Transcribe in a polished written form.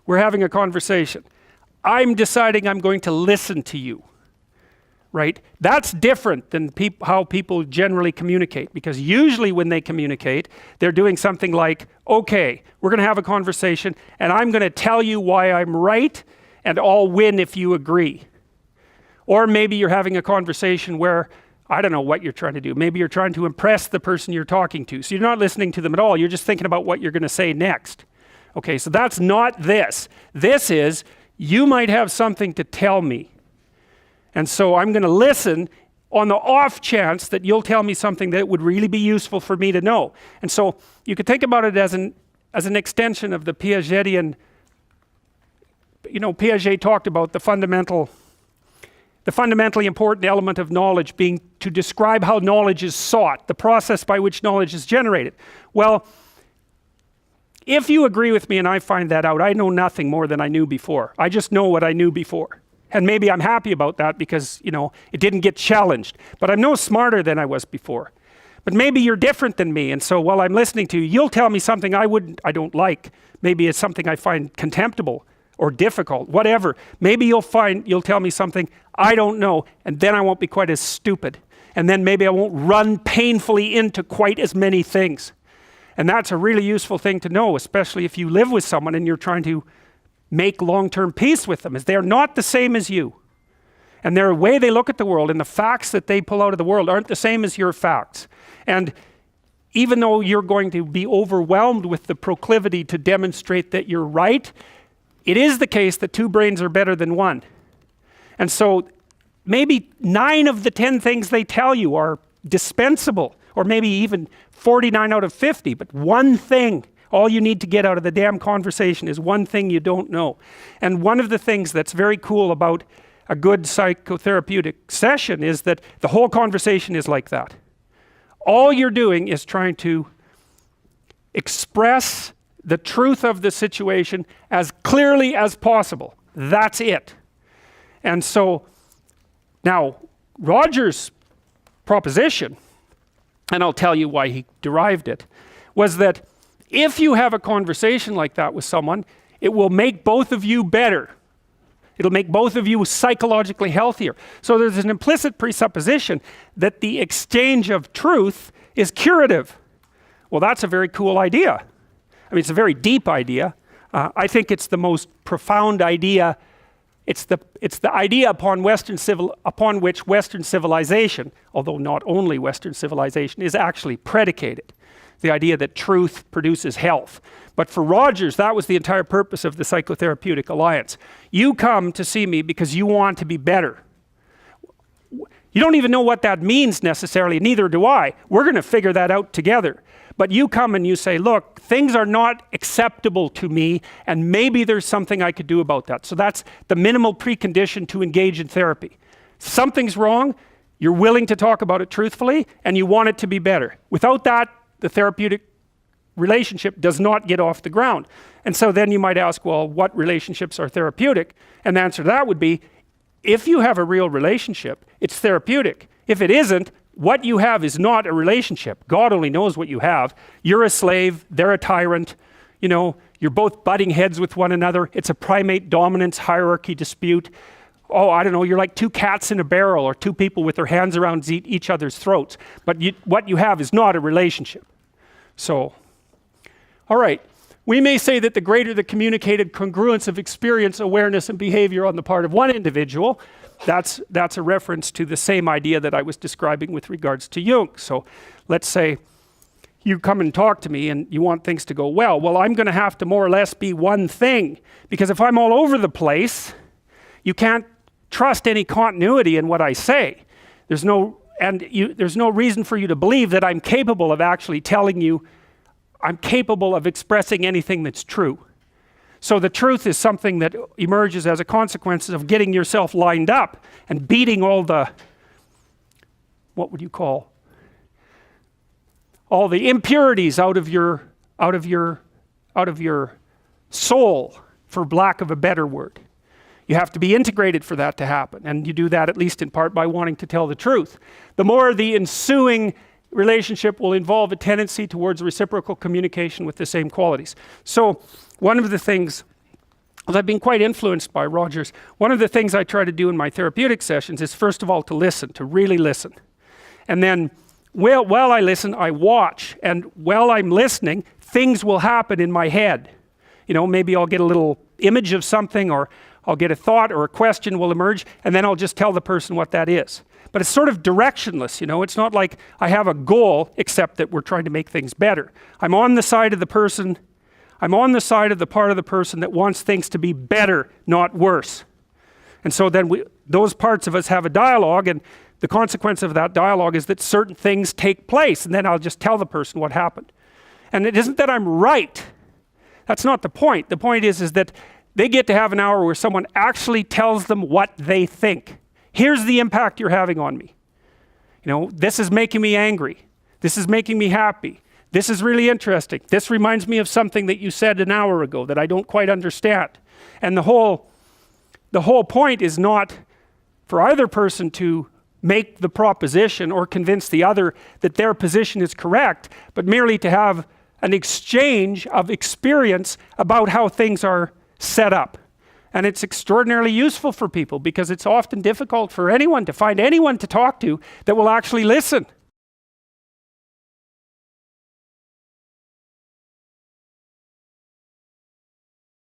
We're having a conversation. I'm deciding I'm going to listen to you, right? That's different than how people generally communicate, because usually when they communicate, they're doing something like, okay, we're going to have a conversation and I'm going to tell you why I'm right and I'll win if you agree. Or maybe you're having a conversation where, I don't know what you're trying to do. Maybe you're trying to impress the person you're talking to. So you're not listening to them at all. You're just thinking about what you're going to say next. Okay, so that's not this. This is, you might have something to tell me. And so I'm going to listen on the off chance that you'll tell me something that would really be useful for me to know. And so you could think about it as an extension of the Piagetian, Piaget talked about the fundamentally important element of knowledge being to describe how knowledge is sought, the process by which knowledge is generated. Well, if you agree with me and I find that out, I know nothing more than I knew before. I just know what I knew before. And maybe I'm happy about that because, it didn't get challenged. But I'm no smarter than I was before. But maybe you're different than me, and so while I'm listening to you, you'll tell me something I don't like. Maybe it's something I find contemptible or difficult, whatever. Maybe you'll tell me something I don't know, and then I won't be quite as stupid. And then maybe I won't run painfully into quite as many things. And that's a really useful thing to know, especially if you live with someone and you're trying to make long-term peace with them, is they're not the same as you. And their way they look at the world and the facts that they pull out of the world aren't the same as your facts. And even though you're going to be overwhelmed with the proclivity to demonstrate that you're right, it is the case that two brains are better than one. And so maybe 9 of the 10 things they tell you are dispensable, or maybe even 49 out of 50, but one thing, all you need to get out of the damn conversation is one thing you don't know. And one of the things that's very cool about a good psychotherapeutic session is that the whole conversation is like that. All you're doing is trying to express the truth of the situation as clearly as possible. That's it. And so, now, Roger's proposition, and I'll tell you why he derived it, was that if you have a conversation like that with someone, it will make both of you better. It'll make both of you psychologically healthier. So there's an implicit presupposition that the exchange of truth is curative. Well, that's a very cool idea. I mean, it's a very deep idea. I think it's the most profound idea. It's the idea upon which Western civilization, although not only Western civilization, is actually predicated. The idea that truth produces health. But for Rogers, that was the entire purpose of the Psychotherapeutic Alliance. You come to see me because you want to be better. You don't even know what that means necessarily, neither do I. We're going to figure that out together. But you come and you say, look, things are not acceptable to me, and maybe there's something I could do about that. So that's the minimal precondition to engage in therapy. Something's wrong, you're willing to talk about it truthfully, and you want it to be better. Without that, the therapeutic relationship does not get off the ground. And so then you might ask, well, what relationships are therapeutic? And the answer to that would be, if you have a real relationship, it's therapeutic. If it isn't, what you have is not a relationship. God only knows what you have. You're a slave, they're a tyrant, you're both butting heads with one another. It's a primate dominance hierarchy dispute. Oh, I don't know, you're like 2 cats in a barrel, or 2 people with their hands around each other's throats. But what you have is not a relationship. So, all right. We may say that the greater the communicated congruence of experience, awareness, and behavior on the part of one individual, that's a reference to the same idea that I was describing with regards to Jung. So let's say you come and talk to me and you want things to go well. Well, I'm going to have to more or less be one thing, because if I'm all over the place, you can't trust any continuity in what I say. There's no reason for you to believe that I'm capable of actually telling you, I'm capable of expressing anything that's true. So the truth is something that emerges as a consequence of getting yourself lined up and beating all the, what would you call, all the impurities out of your soul, for lack of a better word. You have to be integrated for that to happen, and you do that at least in part by wanting to tell the truth. The more the ensuing relationship will involve a tendency towards reciprocal communication with the same qualities. So one of the things Well, I've been quite influenced by Rogers. One of the things I try to do in my therapeutic sessions is, first of all, to listen, to really listen. And then while I listen, I watch. And while I'm listening, things will happen in my head. You know, maybe I'll get a little image of something, or I'll get a thought or a question will emerge, and then I'll just tell the person what that is. But it's sort of directionless, you know. It's not like I have a goal, except that we're trying to make things better. I'm on the side of the person. I'm on the side of the part of the person that wants things to be better, not worse. And so then those parts of us have a dialogue, and the consequence of that dialogue is that certain things take place, and then I'll just tell the person what happened. And it isn't that I'm right. That's not the point. The point is that they get to have an hour where someone actually tells them what they think. Here's the impact you're having on me. You know, this is making me angry. This is making me happy. This is really interesting. This reminds me of something that you said an hour ago that I don't quite understand. And the whole point is not for either person to make the proposition or convince the other that their position is correct, but merely to have an exchange of experience about how things are set up. And it's extraordinarily useful for people, because it's often difficult for anyone to find anyone to talk to that will actually listen.